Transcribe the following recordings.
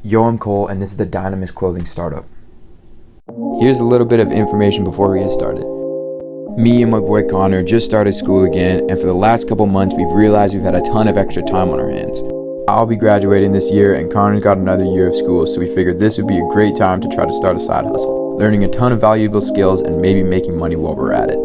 Yo, I'm Cole, and this is the Dynamis Clothing Startup. Here's a little bit of information before we get started. Me and my boy Connor just started school again, and for the last couple months we've realized we've had a ton of extra time on our hands. I'll be graduating this year, and Connor's got another year of school, so we figured this would be a great time to try to start a side hustle, learning a ton of valuable skills and maybe making money while we're at it.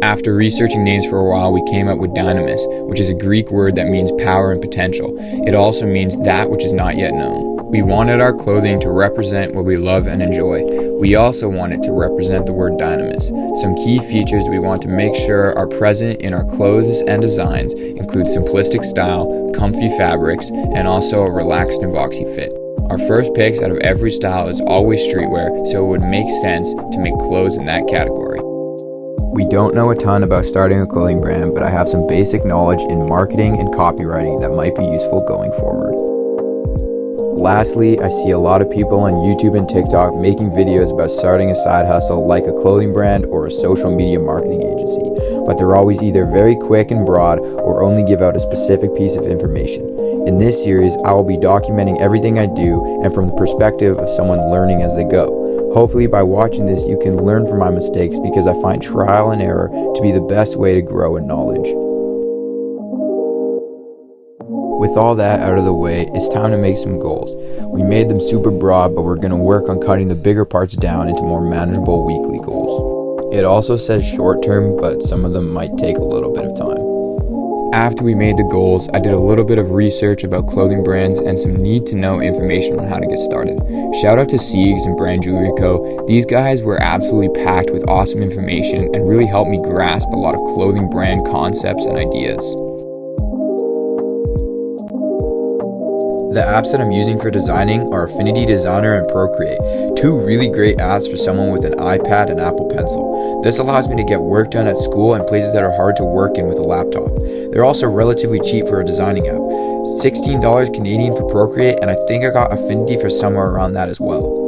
After researching names for a while, we came up with Dynamis, which is a Greek word that means power and potential. It also means that which is not yet known. We wanted our clothing to represent what we love and enjoy. We also want it to represent the word dynamis. Some key features we want to make sure are present in our clothes and designs include simplistic style, comfy fabrics, and also a relaxed and boxy fit. Our first picks out of every style is always streetwear, so it would make sense to make clothes in that category. We don't know a ton about starting a clothing brand, but I have some basic knowledge in marketing and copywriting that might be useful going forward. Lastly, I see a lot of people on YouTube and TikTok making videos about starting a side hustle like a clothing brand or a social media marketing agency, but they're always either very quick and broad or only give out a specific piece of information. In this series, I will be documenting everything I do and from the perspective of someone learning as they go. Hopefully by watching this, you can learn from my mistakes because I find trial and error to be the best way to grow in knowledge. With all that out of the way, it's time to make some goals. We made them super broad, but we're going to work on cutting the bigger parts down into more manageable weekly goals. It also says short term, but some of them might take a little bit of time. After we made the goals, I did a little bit of research about clothing brands and some need-to-know information on how to get started. Shout out to Siegs and Brand Jewelry Co. These guys were absolutely packed with awesome information and really helped me grasp a lot of clothing brand concepts and ideas. The apps that I'm using for designing are Affinity Designer and Procreate, two really great apps for someone with an iPad and Apple Pencil. This allows me to get work done at school and places that are hard to work in with a laptop. They're also relatively cheap for a designing app, $16 Canadian for Procreate, and I think I got Affinity for somewhere around that as well.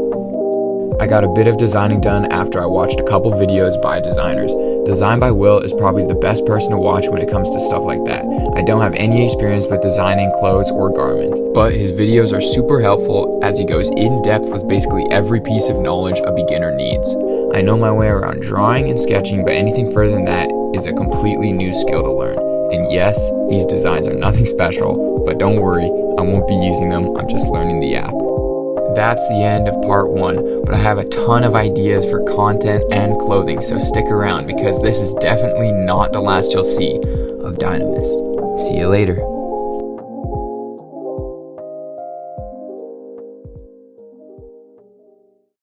I got a bit of designing done after I watched a couple videos by designers. Design by Will is probably the best person to watch when it comes to stuff like that. I don't have any experience with designing clothes or garments, but his videos are super helpful as he goes in depth with basically every piece of knowledge a beginner needs. I know my way around drawing and sketching, but anything further than that is a completely new skill to learn. And yes, these designs are nothing special, but don't worry, I won't be using them, I'm just learning the app. That's the end of part 1, but I have a ton of ideas for content and clothing, so stick around because this is definitely not the last you'll see of Dynamis. See you later.